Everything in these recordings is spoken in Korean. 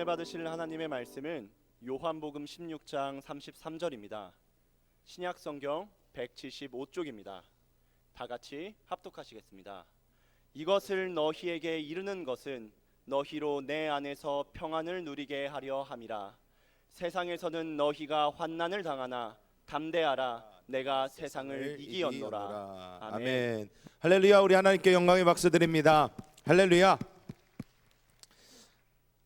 받으실 하나님의 말씀은 요한복음 16장 33절입니다. 신약 성경 175쪽입니다. 다 같이 합독하시겠습니다. 이것을 너희에게 이르는 것은 너희로 내 안에서 평안을 누리게 하려 함이라. 세상에서는 너희가 환난을 당하나 담대하라. 내가 세상을 이기었노라. 아멘. 아멘. 할렐루야. 우리 하나님께 영광의 박수 드립니다. 할렐루야.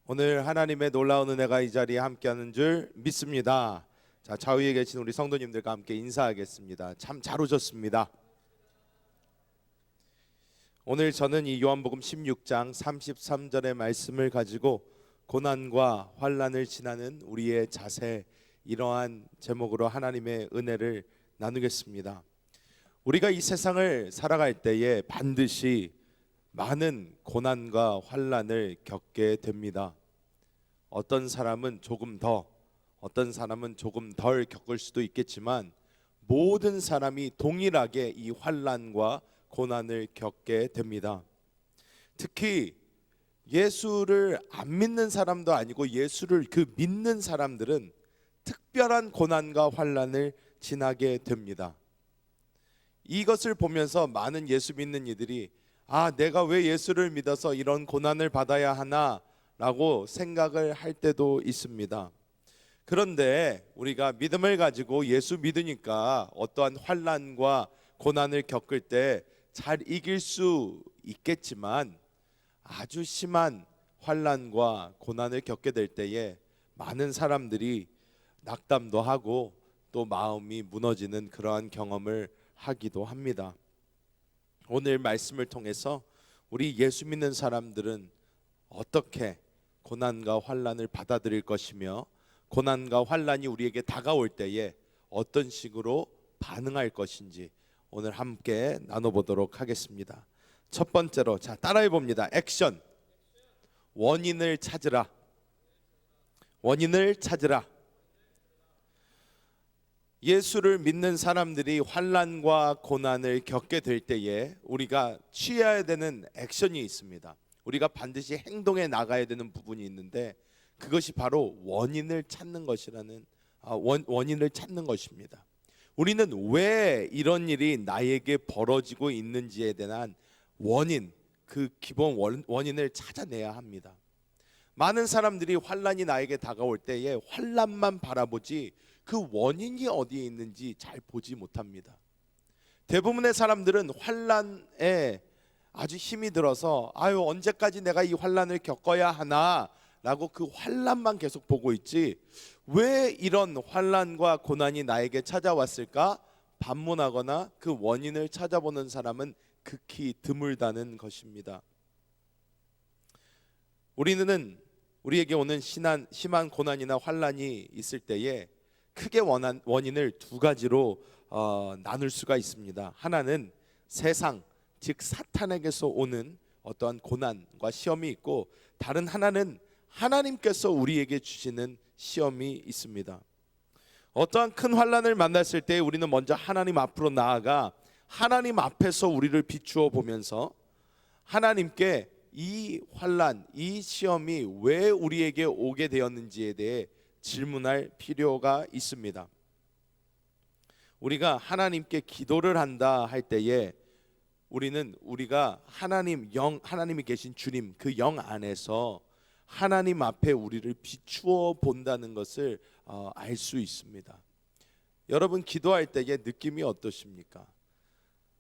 오늘 하나님의 놀라운 은혜가 이 자리에 함께하는 줄 믿습니다. 자, 좌우에 계신 우리 성도님들과 함께 인사하겠습니다. 참 잘 오셨습니다. 오늘 저는 이 요한복음 16장 33절의 말씀을 가지고 고난과 환난을 지나는 우리의 자세, 이러한 제목으로 하나님의 은혜를 나누겠습니다. 우리가 이 세상을 살아갈 때에 반드시 많은 고난과 환난을 겪게 됩니다. 어떤 사람은 조금 더, 어떤 사람은 조금 덜 겪을 수도 있겠지만 모든 사람이 동일하게 이 환난과 고난을 겪게 됩니다. 특히 예수를 안 믿는 사람도 아니고 예수를 믿는 사람들은 특별한 고난과 환난을 지나게 됩니다. 이것을 보면서 많은 예수 믿는 이들이 내가 왜 예수를 믿어서 이런 고난을 받아야 하나 라고 생각을 할 때도 있습니다. 그런데 우리가 믿음을 가지고 예수 믿으니까 어떠한 환난과 고난을 겪을 때 잘 이길 수 있겠지만 아주 심한 환난과 고난을 겪게 될 때에 많은 사람들이 낙담도 하고 또 마음이 무너지는 그러한 경험을 하기도 합니다. 오늘 말씀을 통해서 우리 예수 믿는 사람들은 어떻게 고난과 환난을 받아들일 것이며 고난과 환난이 우리에게 다가올 때에 어떤 식으로 반응할 것인지 오늘 함께 나눠보도록 하겠습니다. 첫 번째로 따라해 봅니다. 액션. 원인을 찾으라. 원인을 찾으라. 예수를 믿는 사람들이 환난과 고난을 겪게 될 때에 우리가 취해야 되는 액션이 있습니다. 우리가 반드시 행동에 나가야 되는 부분이 있는데 그것이 바로 원인을 찾는 것이라는 원인을 찾는 것입니다. 우리는 왜 이런 일이 나에게 벌어지고 있는지에 대한 원인, 그 기본 원인을 찾아내야 합니다. 많은 사람들이 환난이 나에게 다가올 때에 환난만 바라보지 그 원인이 어디에 있는지 잘 보지 못합니다. 대부분의 사람들은 환난에 아주 힘이 들어서 언제까지 내가 이 환난을 겪어야 하나 라고 그 환난만 계속 보고 있지 왜 이런 환난과 고난이 나에게 찾아왔을까 반문하거나 그 원인을 찾아보는 사람은 극히 드물다는 것입니다. 우리에게 오는 심한 고난이나 환난이 있을 때에 크게 원인을 두 가지로 나눌 수가 있습니다. 하나는 세상, 즉 사탄에게서 오는 어떠한 고난과 시험이 있고 다른 하나는 하나님께서 우리에게 주시는 시험이 있습니다. 어떠한 큰 환난을 만났을 때 우리는 먼저 하나님 앞으로 나아가 하나님 앞에서 우리를 비추어 보면서 하나님께 이 환난, 이 시험이 왜 우리에게 오게 되었는지에 대해 질문할 필요가 있습니다. 우리가 하나님께 기도를 한다 할 때에 우리가 하나님이 계신 주님 그 영 안에서 하나님 앞에 우리를 비추어 본다는 것을 알 수 있습니다. 여러분 기도할 때의 느낌이 어떠십니까?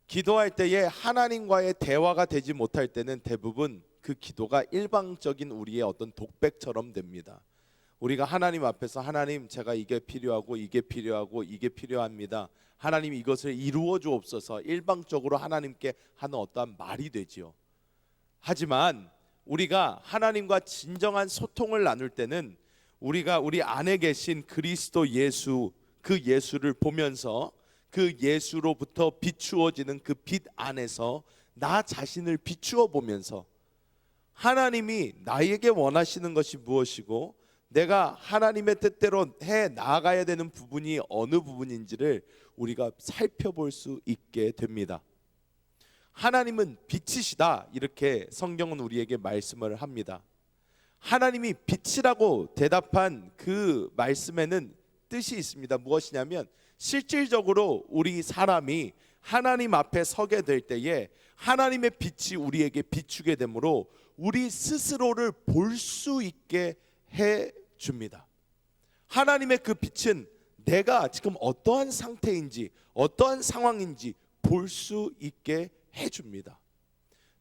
기도할 때에 하나님과의 대화가 되지 못할 때는 대부분 그 기도가 일방적인 우리의 어떤 독백처럼 됩니다. 우리가 하나님 앞에서 하나님 제가 이게 필요하고 이게 필요하고 이게 필요합니다. 하나님 이것을 이루어 주옵소서 일방적으로 하나님께 하는 어떠한 말이 되지요. 하지만 우리가 하나님과 진정한 소통을 나눌 때는 우리가 우리 안에 계신 그리스도 예수 그 예수를 보면서 그 예수로부터 비추어지는 그 빛 안에서 나 자신을 비추어 보면서 하나님이 나에게 원하시는 것이 무엇이고 내가 하나님의 뜻대로 해 나아가야 되는 부분이 어느 부분인지를 우리가 살펴볼 수 있게 됩니다. 하나님은 빛이시다 이렇게 성경은 우리에게 말씀을 합니다. 하나님이 빛이라고 대답한 그 말씀에는 뜻이 있습니다. 무엇이냐면 실질적으로 우리 사람이 하나님 앞에 서게 될 때에 하나님의 빛이 우리에게 비추게 되므로 우리 스스로를 볼 수 있게 해 줍니다. 하나님의 그 빛은 내가 지금 어떠한 상태인지 어떠한 상황인지 볼 수 있게 해 줍니다.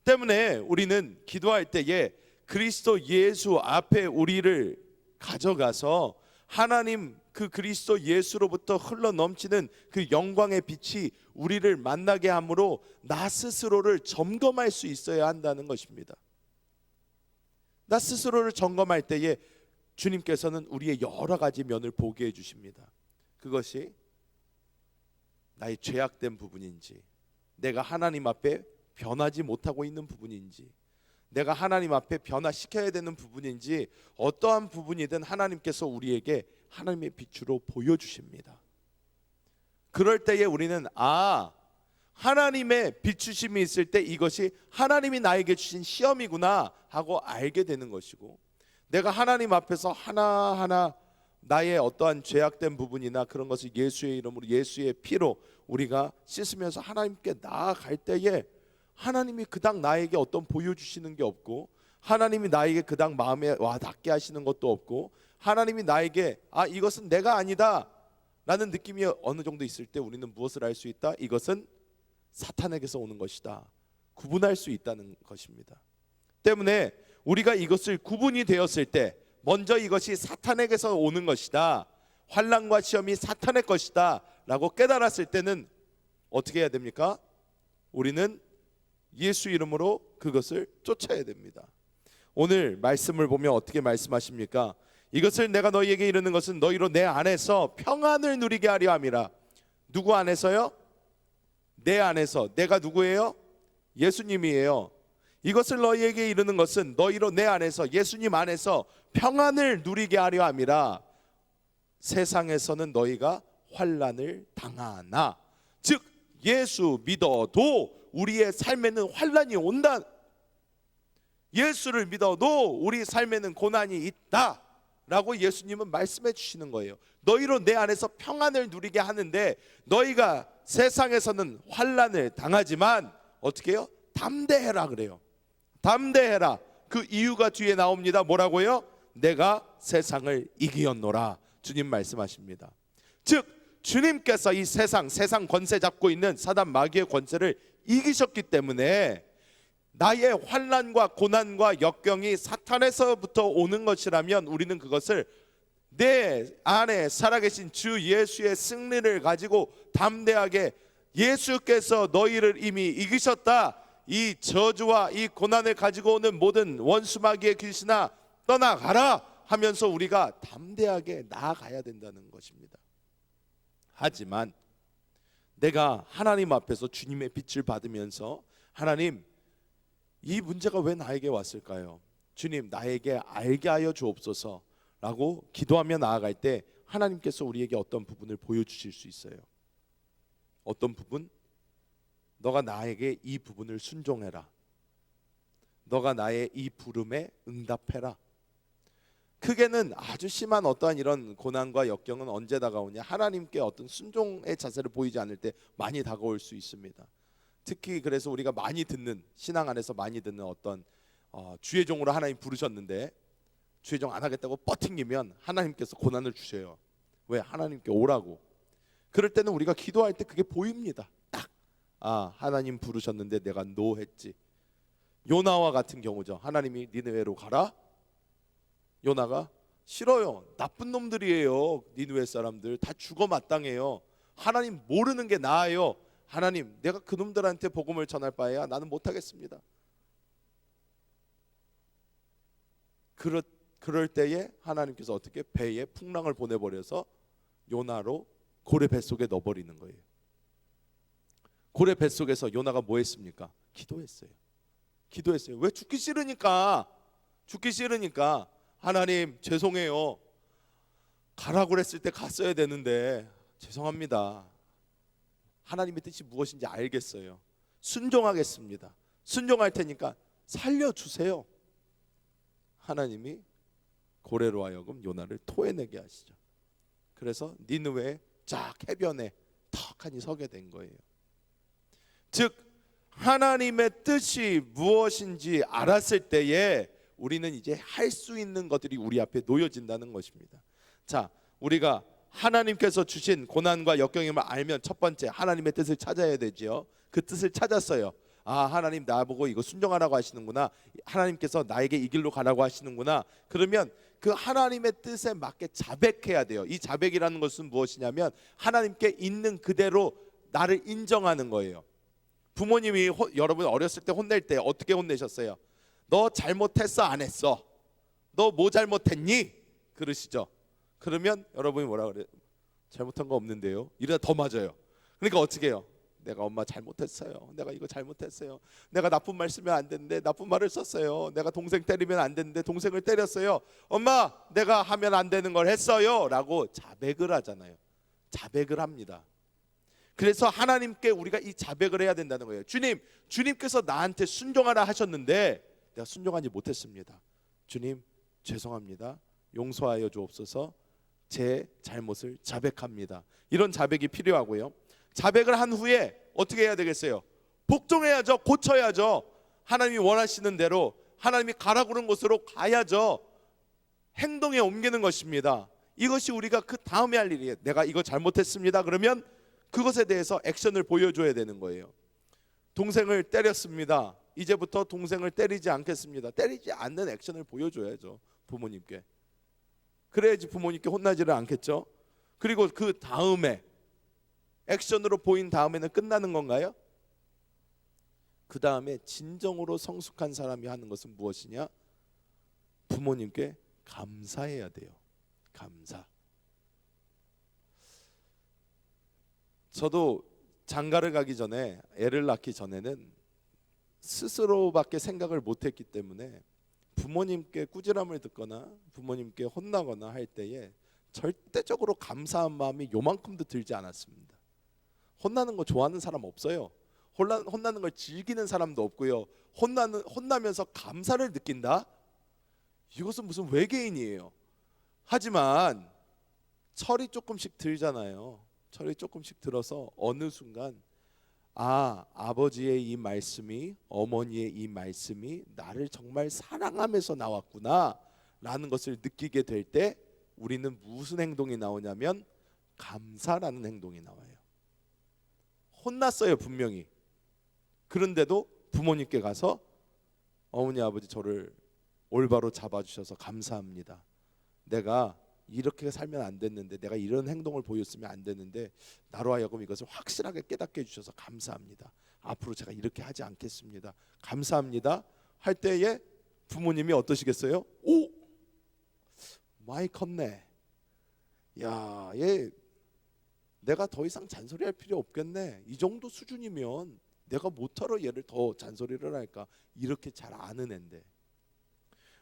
때문에 우리는 기도할 때에 그리스도 예수 앞에 우리를 가져가서 하나님 그 그리스도 예수로부터 흘러 넘치는 그 영광의 빛이 우리를 만나게 함으로 나 스스로를 점검할 수 있어야 한다는 것입니다. 나 스스로를 점검할 때에 주님께서는 우리의 여러 가지 면을 보게 해 주십니다. 그것이 나의 죄악된 부분인지, 내가 하나님 앞에 변하지 못하고 있는 부분인지, 내가 하나님 앞에 변화시켜야 되는 부분인지, 어떠한 부분이든 하나님께서 우리에게 하나님의 빛으로 보여주십니다. 그럴 때에 우리는 하나님의 비추심이 있을 때 이것이 하나님이 나에게 주신 시험이구나 하고 알게 되는 것이고, 내가 하나님 앞에서 하나하나 나의 어떠한 죄악된 부분이나 그런 것을 예수의 이름으로 예수의 피로 우리가 씻으면서 하나님께 나아갈 때에 하나님이 그닥 나에게 어떤 보여주시는 게 없고, 하나님이 나에게 그닥 마음에 와닿게 하시는 것도 없고, 하나님이 나에게 이것은 내가 아니다 라는 느낌이 어느 정도 있을 때 우리는 무엇을 알 수 있다? 이것은 사탄에게서 오는 것이다. 구분할 수 있다는 것입니다. 때문에 우리가 이것을 구분이 되었을 때 먼저 이것이 사탄에게서 오는 것이다, 환난과 시험이 사탄의 것이다 라고 깨달았을 때는 어떻게 해야 됩니까? 우리는 예수 이름으로 그것을 쫓아야 됩니다. 오늘 말씀을 보면 어떻게 말씀하십니까? 이것을 내가 너희에게 이르는 것은 너희로 내 안에서 평안을 누리게 하려 함이라. 누구 안에서요? 내 안에서. 내가 누구예요? 예수님이에요. 이것을 너희에게 이르는 것은 너희로 내 안에서, 예수님 안에서 평안을 누리게 하려 함이라. 세상에서는 너희가 환난을 당하나, 즉 예수 믿어도 우리의 삶에는 환난이 온다. 예수를 믿어도 우리 삶에는 고난이 있다 라고 예수님은 말씀해 주시는 거예요. 너희로 내 안에서 평안을 누리게 하는데, 너희가 세상에서는 환난을 당하지만 어떻게 해요? 담대해라 그래요. 담대해라. 그 이유가 뒤에 나옵니다. 뭐라고요? 내가 세상을 이기었노라. 주님 말씀하십니다. 즉 주님께서 이 세상 권세 잡고 있는 사단 마귀의 권세를 이기셨기 때문에 나의 환난과 고난과 역경이 사탄에서부터 오는 것이라면 우리는 그것을 내 안에 살아계신 주 예수의 승리를 가지고 담대하게, 예수께서 너희를 이미 이기셨다, 이 저주와 이 고난을 가지고 오는 모든 원수 마귀의 귀신아 떠나가라 하면서 우리가 담대하게 나아가야 된다는 것입니다. 하지만 내가 하나님 앞에서 주님의 빛을 받으면서, 하나님 이 문제가 왜 나에게 왔을까요? 주님 나에게 알게 하여 주옵소서 라고 기도하며 나아갈 때 하나님께서 우리에게 어떤 부분을 보여주실 수 있어요. 어떤 부분? 너가 나에게 이 부분을 순종해라. 너가 나의 이 부름에 응답해라. 크게는 아주 심한 어떠한 이런 고난과 역경은 언제 다가오냐? 하나님께 어떤 순종의 자세를 보이지 않을 때 많이 다가올 수 있습니다. 특히 그래서 우리가 많이 듣는, 신앙 안에서 많이 듣는 어떤 주의 종으로 하나님 부르셨는데 주의 종 안 하겠다고 뻗팅기면 하나님께서 고난을 주셔요. 왜? 하나님께 오라고. 그럴 때는 우리가 기도할 때 그게 보입니다. 딱 하나님 부르셨는데 내가 노했지. 요나와 같은 경우죠. 하나님이 니느웨로 가라. 요나가 싫어요. 나쁜 놈들이에요. 니느웨 사람들 다 죽어 마땅해요. 하나님 모르는 게 나아요. 하나님 내가 그 놈들한테 복음을 전할 바에야 나는 못하겠습니다. 그럴 때에 하나님께서 어떻게 배에 풍랑을 보내버려서 요나로 고래 뱃속에 넣어버리는 거예요. 고래 뱃속에서 요나가 뭐 했습니까? 기도했어요. 왜? 죽기 싫으니까. 하나님 죄송해요. 가라고 그랬을 때 갔어야 되는데 죄송합니다. 하나님의 뜻이 무엇인지 알겠어요. 순종하겠습니다. 순종할 테니까 살려주세요. 하나님이 고래로 하여금 요나를 토해내게 하시죠. 그래서 니느웨 쫙 해변에 턱하니 서게 된 거예요. 즉 하나님의 뜻이 무엇인지 알았을 때에 우리는 이제 할 수 있는 것들이 우리 앞에 놓여진다는 것입니다. 자, 우리가 하나님께서 주신 고난과 역경임을 알면 첫 번째 하나님의 뜻을 찾아야 되지요. 그 뜻을 찾았어요. 아, 하나님 나보고 이거 순종하라고 하시는구나. 하나님께서 나에게 이 길로 가라고 하시는구나. 그러면 그 하나님의 뜻에 맞게 자백해야 돼요. 이 자백이라는 것은 무엇이냐면 하나님께 있는 그대로 나를 인정하는 거예요. 부모님이 여러분 어렸을 때 혼낼 때 어떻게 혼내셨어요? 너 잘못했어 안 했어? 너 뭐 잘못했니? 그러시죠. 그러면 여러분이 뭐라 그래요? 잘못한 거 없는데요. 이러다 더 맞아요. 그러니까 어떻게 해요? 내가 엄마 잘못했어요. 내가 이거 잘못했어요. 내가 나쁜 말 쓰면 안 되는데 나쁜 말을 썼어요. 내가 동생 때리면 안 되는데 동생을 때렸어요. 엄마 내가 하면 안 되는 걸 했어요 라고 자백을 하잖아요. 자백을 합니다. 그래서 하나님께 우리가 이 자백을 해야 된다는 거예요. 주님께서 나한테 순종하라 하셨는데 내가 순종하지 못했습니다. 주님 죄송합니다. 용서하여 주옵소서. 제 잘못을 자백합니다. 이런 자백이 필요하고요. 자백을 한 후에 어떻게 해야 되겠어요? 복종해야죠. 고쳐야죠. 하나님이 원하시는 대로 하나님이 가라 그런 곳으로 가야죠. 행동에 옮기는 것입니다. 이것이 우리가 그 다음에 할 일이에요. 내가 이거 잘못했습니다. 그러면 그것에 대해서 액션을 보여줘야 되는 거예요. 동생을 때렸습니다. 이제부터 동생을 때리지 않겠습니다. 때리지 않는 액션을 보여줘야죠. 부모님께. 그래야지 부모님께 혼나지를 않겠죠. 그리고 그 다음에 액션으로 보인 다음에는 끝나는 건가요? 그 다음에 진정으로 성숙한 사람이 하는 것은 무엇이냐? 부모님께 감사해야 돼요. 감사. 저도 장가를 가기 전에, 애를 낳기 전에는 스스로밖에 생각을 못했기 때문에 부모님께 꾸지람을 듣거나 부모님께 혼나거나 할 때에 절대적으로 감사한 마음이 요만큼도 들지 않았습니다. 혼나는 거 좋아하는 사람 없어요. 혼나는 걸 즐기는 사람도 없고요. 혼나면서 감사를 느낀다? 이것은 무슨 외계인이에요. 하지만 철이 조금씩 들잖아요. 철이 조금씩 들어서 어느 순간 아버지의 이 말씀이, 어머니의 이 말씀이 나를 정말 사랑하면서 나왔구나 라는 것을 느끼게 될 때 우리는 무슨 행동이 나오냐면 감사라는 행동이 나와요. 혼났어요 분명히. 그런데도 부모님께 가서 어머니 아버지 저를 올바로 잡아주셔서 감사합니다. 내가 이렇게 살면 안 됐는데, 내가 이런 행동을 보였으면 안 됐는데 나로 하여금 이것을 확실하게 깨닫게 해주셔서 감사합니다. 앞으로 제가 이렇게 하지 않겠습니다. 감사합니다 할 때에 부모님이 어떠시겠어요? 오! 많이 컸네. 야, 얘 내가 더 이상 잔소리할 필요 없겠네. 이 정도 수준이면 내가 못하러 얘를 더 잔소리를 할까? 이렇게 잘 아는 앤데,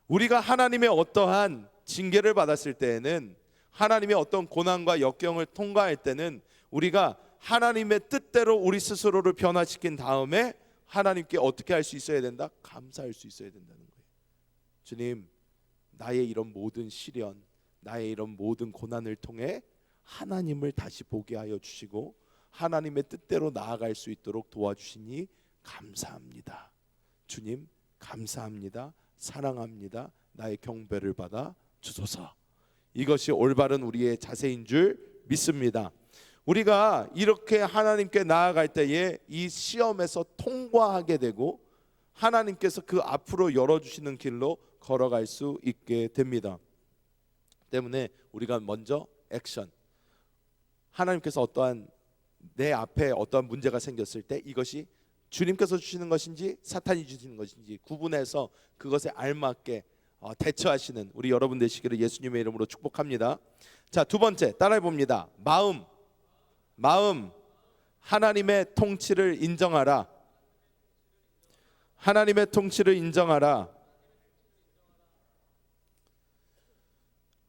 우리가 하나님의 어떠한 징계를 받았을 때에는, 하나님의 어떤 고난과 역경을 통과할 때는 우리가 하나님의 뜻대로 우리 스스로를 변화시킨 다음에 하나님께 어떻게 할 수 있어야 된다? 감사할 수 있어야 된다는 거예요. 주님, 나의 이런 모든 시련, 나의 이런 모든 고난을 통해 하나님을 다시 보게 하여 주시고 하나님의 뜻대로 나아갈 수 있도록 도와주시니 감사합니다. 주님 감사합니다. 사랑합니다. 나의 경배를 받아 주소서. 이것이 올바른 우리의 자세인 줄 믿습니다. 우리가 이렇게 하나님께 나아갈 때에 이 시험에서 통과하게 되고 하나님께서 그 앞으로 열어주시는 길로 걸어갈 수 있게 됩니다. 때문에 우리가 먼저 액션, 하나님께서 어떠한 내 앞에 어떠한 문제가 생겼을 때 이것이 주님께서 주시는 것인지 사탄이 주시는 것인지 구분해서 그것에 알맞게 대처하시는 우리 여러분 되시기를 예수님의 이름으로 축복합니다. 자, 두 번째 따라해 봅니다. 마음, 하나님의 통치를 인정하라. 하나님의 통치를 인정하라.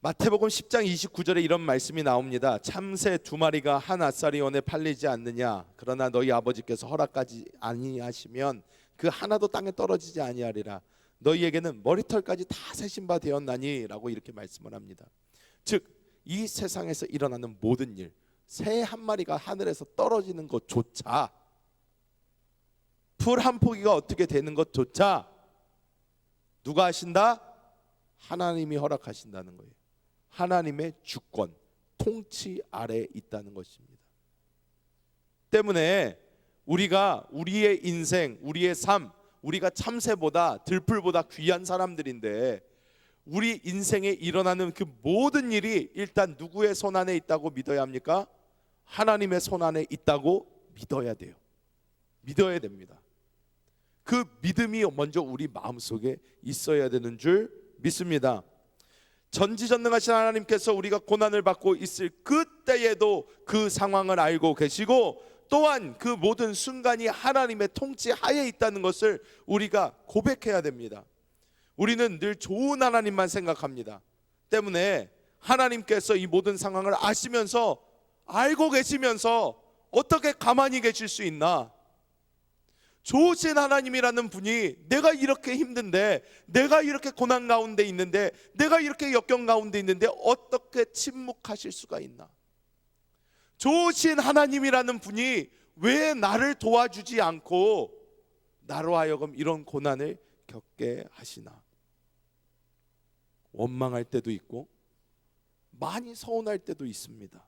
마태복음 10장 29절에 이런 말씀이 나옵니다. 참새 두 마리가 한 아사리원에 팔리지 않느냐? 그러나 너희 아버지께서 허락하지 아니하시면 그 하나도 땅에 떨어지지 아니하리라. 너희에게는 머리털까지 다 세신 바 되었나니 라고 이렇게 말씀을 합니다. 즉 이 세상에서 일어나는 모든 일, 새 한 마리가 하늘에서 떨어지는 것조차, 풀 한 포기가 어떻게 되는 것조차 누가 하신다? 하나님이 허락하신다는 거예요. 하나님의 주권, 통치 아래에 있다는 것입니다. 때문에 우리가 우리의 인생, 우리의 삶, 우리가 참새보다 들풀보다 귀한 사람들인데 우리 인생에 일어나는 그 모든 일이 일단 누구의 손 안에 있다고 믿어야 합니까? 하나님의 손 안에 있다고 믿어야 돼요. 믿어야 됩니다. 그 믿음이 먼저 우리 마음속에 있어야 되는 줄 믿습니다. 전지전능하신 하나님께서 우리가 고난을 받고 있을 그때에도 그 상황을 알고 계시고 또한 그 모든 순간이 하나님의 통치 하에 있다는 것을 우리가 고백해야 됩니다. 우리는 늘 좋은 하나님만 생각합니다. 때문에 하나님께서 이 모든 상황을 아시면서 알고 계시면서 어떻게 가만히 계실 수 있나? 좋으신 하나님이라는 분이 내가 이렇게 힘든데, 내가 이렇게 고난 가운데 있는데, 내가 이렇게 역경 가운데 있는데 어떻게 침묵하실 수가 있나? 좋으신 하나님이라는 분이 왜 나를 도와주지 않고 나로 하여금 이런 고난을 겪게 하시나? 원망할 때도 있고 많이 서운할 때도 있습니다.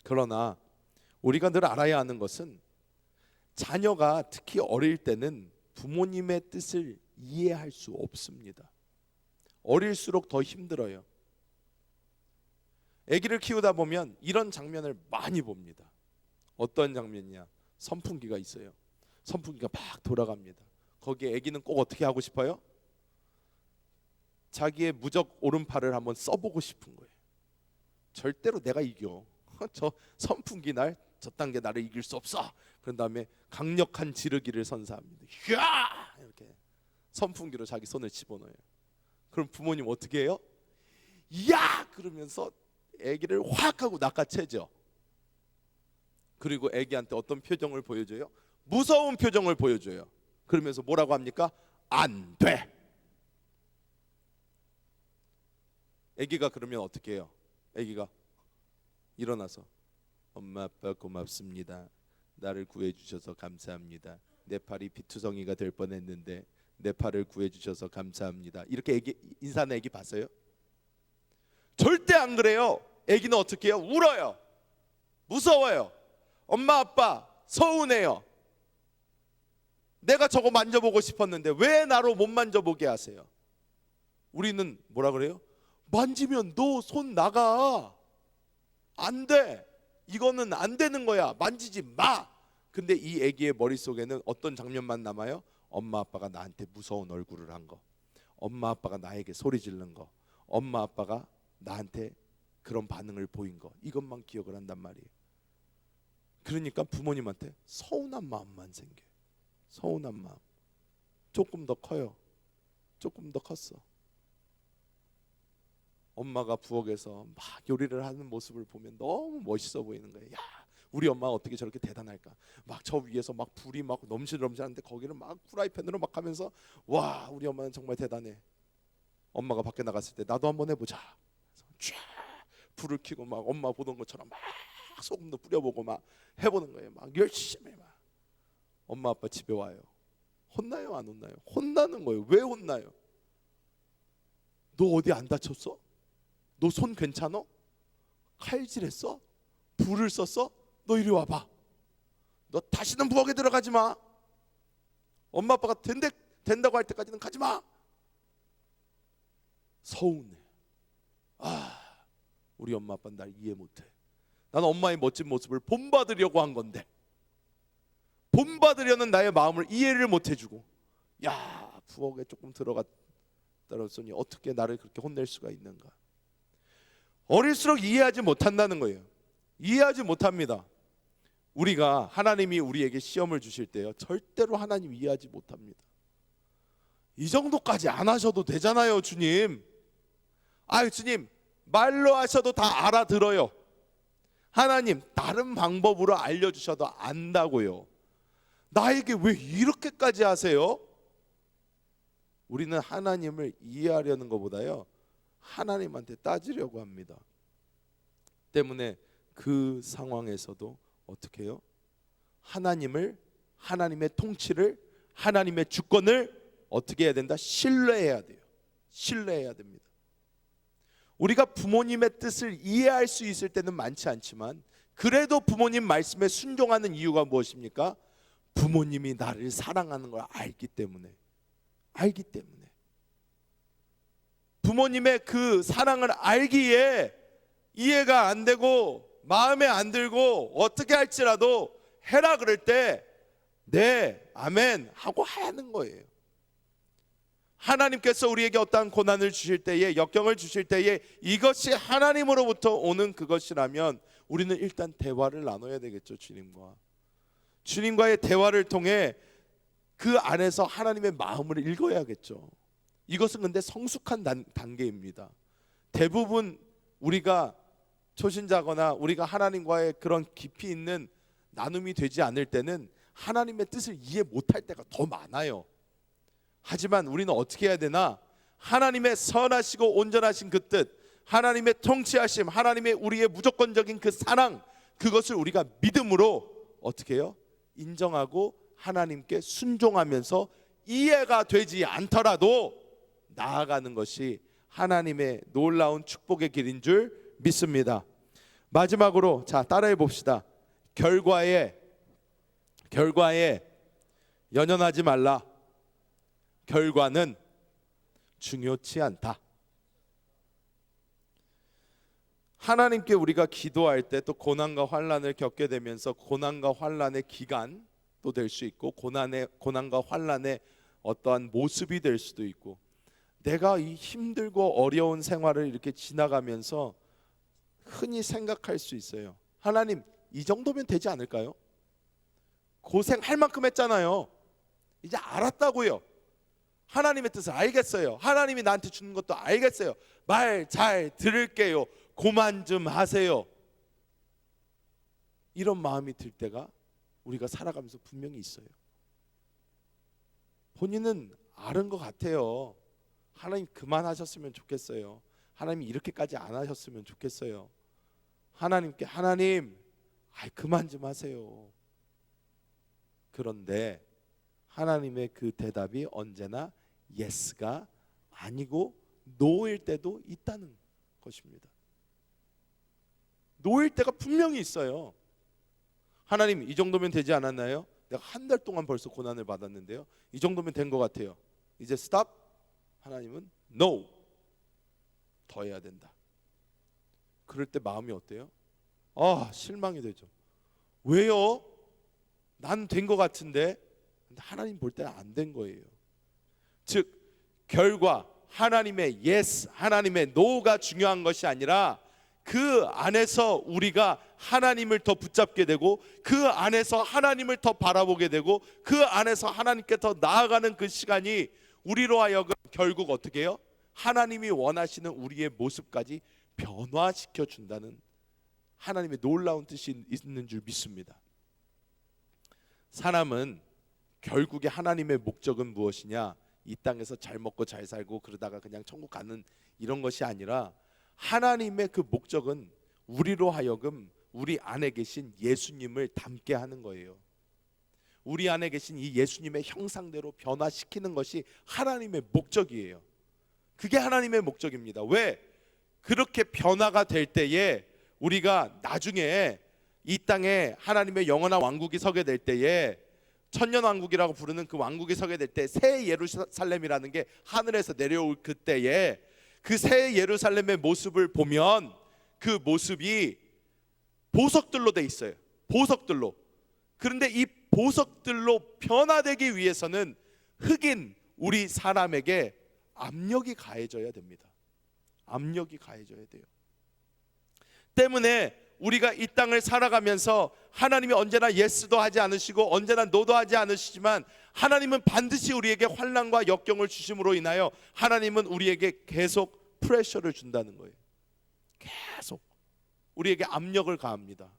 그러나 우리가 늘 알아야 하는 것은 자녀가 특히 어릴 때는 부모님의 뜻을 이해할 수 없습니다. 어릴수록 더 힘들어요. 아기를 키우다 보면 이런 장면을 많이 봅니다. 어떤 장면이냐? 선풍기가 있어요. 선풍기가 막 돌아갑니다. 거기에 아기는 꼭 어떻게 하고 싶어요? 자기의 무적 오른팔을 한번 써보고 싶은 거예요. 절대로 내가 이겨. 저 선풍기 날 저딴 게 나를 이길 수 없어. 그런 다음에 강력한 지르기를 선사합니다. 휘야! 이렇게 선풍기로 자기 손을 집어넣어요. 그럼 부모님 어떻게 해요? 야! 그러면서 아기를 확 하고 낚아채죠. 그리고 아기한테 어떤 표정을 보여줘요? 무서운 표정을 보여줘요. 그러면서 뭐라고 합니까? 안 돼. 아기가 그러면 어떻게 해요? 아기가 일어나서 엄마 아빠 고맙습니다. 나를 구해주셔서 감사합니다. 내 팔이 피투성이가 될 뻔했는데 내 팔을 구해주셔서 감사합니다. 이렇게 아기, 인사하는 아기 봤어요? 절대 안 그래요. 아기는 어떻게 해요? 울어요. 무서워요. 엄마 아빠 서운해요. 내가 저거 만져보고 싶었는데 왜 나로 못 만져보게 하세요? 우리는 뭐라 그래요? 만지면 너 손 나가. 안 돼. 이거는 안 되는 거야. 만지지 마. 근데 이 아기의 머릿속에는 어떤 장면만 남아요? 엄마 아빠가 나한테 무서운 얼굴을 한 거, 엄마 아빠가 나에게 소리 지르는 거, 엄마 아빠가 나한테 그런 반응을 보인 거, 이것만 기억을 한단 말이에요. 그러니까 부모님한테 서운한 마음만 생겨요. 서운한 마음. 조금 더 커요. 조금 더 컸어. 엄마가 부엌에서 막 요리를 하는 모습을 보면 너무 멋있어 보이는 거예요. 야, 우리 엄마가 어떻게 저렇게 대단할까? 막 저 위에서 막 불이 막 넘실넘실하는데 거기를 막 프라이팬으로 막 하면서 와, 우리 엄마는 정말 대단해. 엄마가 밖에 나갔을 때 나도 한번 해보자. 쫙 불을 켜고 막 엄마 보던 것처럼 막 소금도 뿌려보고 막 해보는 거예요. 막 열심히 막. 엄마 아빠 집에 와요. 혼나요, 안 혼나요? 혼나는 거예요. 왜 혼나요? 너 어디 안 다쳤어? 너 손 괜찮어? 칼질했어? 불을 썼어? 너 이리 와봐. 너 다시는 부엌에 들어가지 마. 엄마 아빠가 된다고 할 때까지는 가지 마. 서운해. 아, 우리 엄마 아빠는 날 이해 못해. 나는 엄마의 멋진 모습을 본받으려고 한 건데 본받으려는 나의 마음을 이해를 못 해주고, 야, 부엌에 조금 들어갔더니 어떻게 나를 그렇게 혼낼 수가 있는가. 어릴수록 이해하지 못한다는 거예요. 이해하지 못합니다. 우리가 하나님이 우리에게 시험을 주실 때요, 절대로 하나님 이해하지 못합니다. 이 정도까지 안 하셔도 되잖아요, 주님. 아유, 주님 말로 하셔도 다 알아들어요. 하나님 다른 방법으로 알려주셔도 안다고요. 나에게 왜 이렇게까지 하세요? 우리는 하나님을 이해하려는 것보다요 하나님한테 따지려고 합니다. 때문에 그 상황에서도 어떻게 해요? 하나님의 통치를, 하나님의 주권을 어떻게 해야 된다? 신뢰해야 돼요. 신뢰해야 됩니다. 우리가 부모님의 뜻을 이해할 수 있을 때는 많지 않지만 그래도 부모님 말씀에 순종하는 이유가 무엇입니까? 부모님이 나를 사랑하는 걸 알기 때문에. 부모님의 그 사랑을 알기에 이해가 안 되고 마음에 안 들고 어떻게 할지라도 해라 그럴 때 네, 아멘 하고 하는 거예요. 하나님께서 우리에게 어떠한 고난을 주실 때에, 역경을 주실 때에 이것이 하나님으로부터 오는 그것이라면 우리는 일단 대화를 나눠야 되겠죠. 주님과의 대화를 통해 그 안에서 하나님의 마음을 읽어야겠죠. 이것은 근데 성숙한 단계입니다. 대부분 우리가 초신자거나 우리가 하나님과의 그런 깊이 있는 나눔이 되지 않을 때는 하나님의 뜻을 이해 못할 때가 더 많아요. 하지만 우리는 어떻게 해야 되나? 하나님의 선하시고 온전하신 그 뜻, 하나님의 통치하심, 하나님의 우리의 무조건적인 그 사랑, 그것을 우리가 믿음으로 어떻게 해요? 인정하고 하나님께 순종하면서 이해가 되지 않더라도 나아가는 것이 하나님의 놀라운 축복의 길인 줄 믿습니다. 마지막으로 자 따라해 봅시다. 결과에 연연하지 말라. 결과는 중요치 않다. 하나님께 우리가 기도할 때 또 고난과 환난을 겪게 되면서 고난과 환난의 기간도 될 수 있고 고난과 환난의 어떠한 모습이 될 수도 있고 내가 이 힘들고 어려운 생활을 이렇게 지나가면서 흔히 생각할 수 있어요. 하나님 이 정도면 되지 않을까요? 고생할 만큼 했잖아요. 이제 알았다고요. 하나님의 뜻을 알겠어요. 하나님이 나한테 주는 것도 알겠어요. 말 잘 들을게요. 고만 좀 하세요. 이런 마음이 들 때가 우리가 살아가면서 분명히 있어요. 본인은 아는 것 같아요. 하나님 그만하셨으면 좋겠어요. 하나님 이렇게까지 안 하셨으면 좋겠어요. 하나님께 하나님 그만 좀 하세요. 그런데 하나님의 그 대답이 언제나 예스가 아니고 노일 때도 있다는 것입니다. 노일 때가 분명히 있어요. 하나님 이 정도면 되지 않았나요? 내가 한 달 동안 벌써 고난을 받았는데요. 이 정도면 된 것 같아요. 이제 스탑. 하나님은 no. 더 해야 된다. 그럴 때 마음이 어때요? 실망이 되죠. 왜요? 난 된 것 같은데. 근데 하나님 볼 때는 안 된 거예요. 즉 결과 하나님의 yes, 하나님의 no가 중요한 것이 아니라 그 안에서 우리가 하나님을 더 붙잡게 되고 그 안에서 하나님을 더 바라보게 되고 그 안에서 하나님께 더 나아가는 그 시간이 우리로 하여금 결국 어떻게 해요? 하나님이 원하시는 우리의 모습까지 변화시켜 준다는 하나님의 놀라운 뜻이 있는 줄 믿습니다. 사람은 결국에 하나님의 목적은 무엇이냐? 이 땅에서 잘 먹고 잘 살고 그러다가 그냥 천국 가는 이런 것이 아니라 하나님의 그 목적은 우리로 하여금 우리 안에 계신 예수님을 닮게 하는 거예요. 우리 안에 계신 이 예수님의 형상대로 변화시키는 것이 하나님의 목적이에요. 그게 하나님의 목적입니다. 왜? 그렇게 변화가 될 때에 우리가 나중에 이 땅에 하나님의 영원한 왕국이 서게 될 때에 천년왕국이라고 부르는 그 왕국이 서게 될 때 새 예루살렘이라는 게 하늘에서 내려올 그때에 그 새 예루살렘의 모습을 보면 그 모습이 보석들로 돼 있어요. 보석들로. 그런데 이 보석들로 변화되기 위해서는 흑인 우리 사람에게 압력이 가해져야 됩니다. 압력이 가해져야 돼요. 때문에 우리가 이 땅을 살아가면서 하나님이 언제나 예스도 하지 않으시고 언제나 노도 하지 않으시지만 하나님은 반드시 우리에게 환난과 역경을 주심으로 인하여 하나님은 우리에게 계속 프레셔를 준다는 거예요. 계속 우리에게 압력을 가합니다.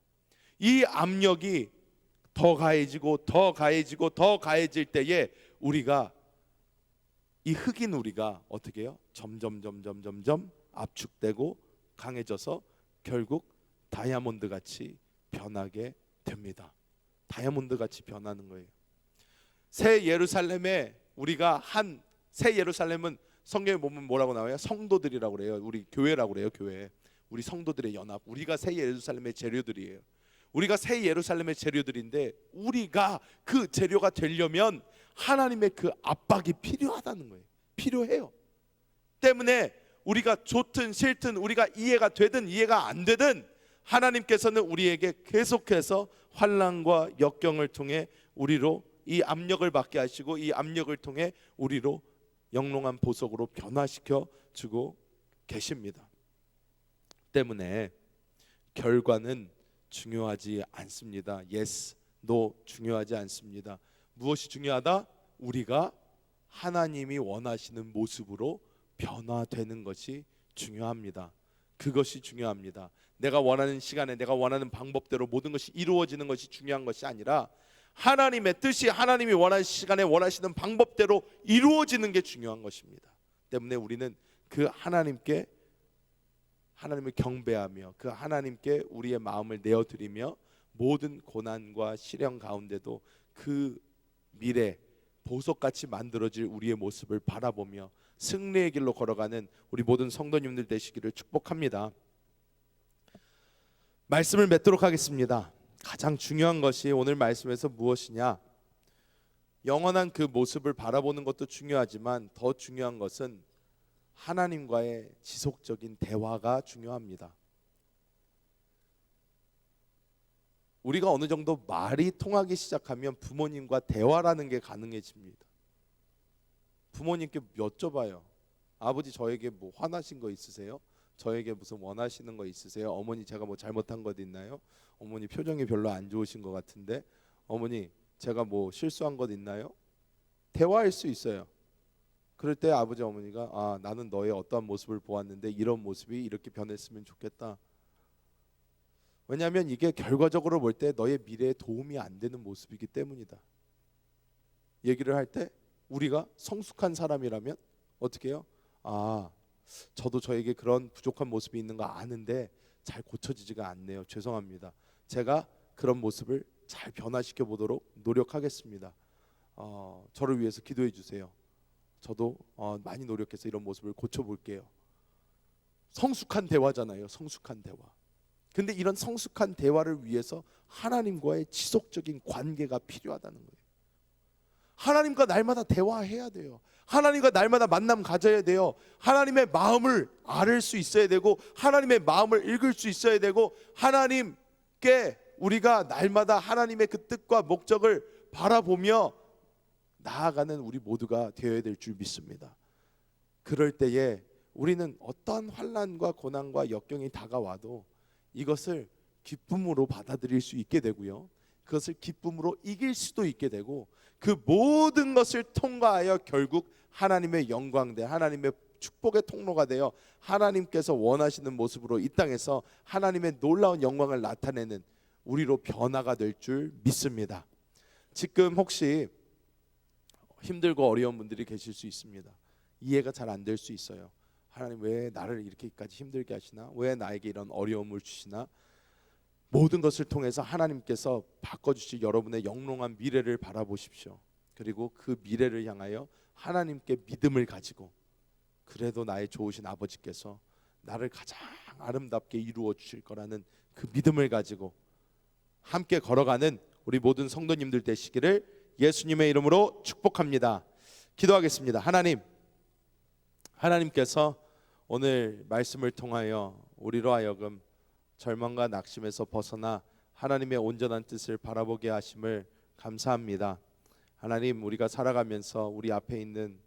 이 압력이 더 가해지고 더 가해지고 더 가해질 때에 우리가 이 흙인 우리가 어떻게 해요? 점점 압축되고 강해져서 결국 다이아몬드 같이 변하게 됩니다. 다이아몬드 같이 변하는 거예요. 새 예루살렘에 우리가 새 예루살렘은 성경에 보면 뭐라고 나와요? 성도들이라고 그래요. 우리 교회라고 그래요. 교회. 우리 성도들의 연합. 우리가 새 예루살렘의 재료들이에요. 우리가 새 예루살렘의 재료들인데 우리가 그 재료가 되려면 하나님의 그 압박이 필요하다는 거예요. 필요해요. 때문에 우리가 좋든 싫든 우리가 이해가 되든 이해가 안 되든 하나님께서는 우리에게 계속해서 환난과 역경을 통해 우리로 이 압력을 받게 하시고 이 압력을 통해 우리로 영롱한 보석으로 변화시켜 주고 계십니다. 때문에 결과는 중요하지 않습니다. Yes, No 중요하지 않습니다. 무엇이 중요하다? 우리가 하나님이 원하시는 모습으로 변화되는 것이 중요합니다. 그것이 중요합니다. 내가 원하는 시간에 내가 원하는 방법대로 모든 것이 이루어지는 것이 중요한 것이 아니라 하나님의 뜻이 하나님이 원하는 시간에 원하시는 방법대로 이루어지는 게 중요한 것입니다. 때문에 우리는 그 하나님을 경배하며 그 하나님께 우리의 마음을 내어드리며 모든 고난과 시련 가운데도 그 미래 보석같이 만들어질 우리의 모습을 바라보며 승리의 길로 걸어가는 우리 모든 성도님들 되시기를 축복합니다. 말씀을 맺도록 하겠습니다. 가장 중요한 것이 오늘 말씀에서 무엇이냐? 영원한 그 모습을 바라보는 것도 중요하지만 더 중요한 것은 하나님과의 지속적인 대화가 중요합니다. 우리가 어느 정도 말이 통하기 시작하면 부모님과 대화라는 게 가능해집니다. 부모님께 여쭤봐요. 아버지 저에게 뭐 화나신 거 있으세요? 저에게 무슨 원하시는 거 있으세요? 어머니 제가 뭐 잘못한 것 있나요? 어머니 표정이 별로 안 좋으신 것 같은데 어머니 제가 뭐 실수한 것 있나요? 대화할 수 있어요. 그럴 때 아버지 어머니가 나는 너의 어떠한 모습을 보았는데 이런 모습이 이렇게 변했으면 좋겠다. 왜냐하면 이게 결과적으로 볼 때 너의 미래에 도움이 안 되는 모습이기 때문이다. 얘기를 할 때 우리가 성숙한 사람이라면 어떻게 해요? 저도 저에게 그런 부족한 모습이 있는 거 아는데 잘 고쳐지지가 않네요. 죄송합니다. 제가 그런 모습을 잘 변화시켜 보도록 노력하겠습니다. 저를 위해서 기도해 주세요. 저도 많이 노력해서 이런 모습을 고쳐볼게요. 성숙한 대화잖아요. 성숙한 대화. 근데 이런 성숙한 대화를 위해서 하나님과의 지속적인 관계가 필요하다는 거예요. 하나님과 날마다 대화해야 돼요. 하나님과 날마다 만남 가져야 돼요. 하나님의 마음을 알을 수 있어야 되고 하나님의 마음을 읽을 수 있어야 되고 하나님께 우리가 날마다 하나님의 그 뜻과 목적을 바라보며 나아가는 우리 모두가 되어야 될 줄 믿습니다. 그럴 때에 우리는 어떠한 환난과 고난과 역경이 다가와도 이것을 기쁨으로 받아들일 수 있게 되고요. 그것을 기쁨으로 이길 수도 있게 되고 그 모든 것을 통과하여 결국 하나님의 영광대 하나님의 축복의 통로가 되어 하나님께서 원하시는 모습으로 이 땅에서 하나님의 놀라운 영광을 나타내는 우리로 변화가 될 줄 믿습니다. 지금 혹시 힘들고 어려운 분들이 계실 수 있습니다. 이해가 잘 안 될 수 있어요. 하나님 왜 나를 이렇게까지 힘들게 하시나? 왜 나에게 이런 어려움을 주시나? 모든 것을 통해서 하나님께서 바꿔주실 여러분의 영롱한 미래를 바라보십시오. 그리고 그 미래를 향하여 하나님께 믿음을 가지고 그래도 나의 좋으신 아버지께서 나를 가장 아름답게 이루어 주실 거라는 그 믿음을 가지고 함께 걸어가는 우리 모든 성도님들 되시기를 예수님의 이름으로 축복합니다. 기도하겠습니다. 하나님께서 오늘 말씀을 통하여 우리로 하여금 절망과 낙심에서 벗어나 하나님의 온전한 뜻을 바라보게 하심을 감사합니다. 하나님, 우리가 살아가면서 우리 앞에 있는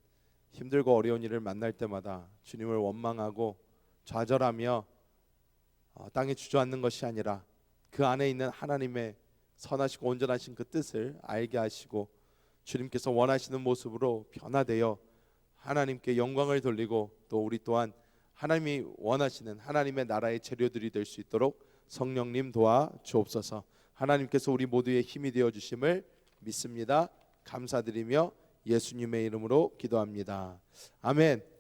힘들고 어려운 일을 만날 때마다 주님을 원망하고 좌절하며 땅에 주저앉는 것이 아니라 그 안에 있는 하나님의 선하시고 온전하신 그 뜻을 알게 하시고 주님께서 원하시는 모습으로 변화되어 하나님께 영광을 돌리고 또 우리 또한 하나님이 원하시는 하나님의 나라의 재료들이 될 수 있도록 성령님 도와 주옵소서. 하나님께서 우리 모두의 힘이 되어 주심을 믿습니다. 감사드리며 예수님의 이름으로 기도합니다. 아멘.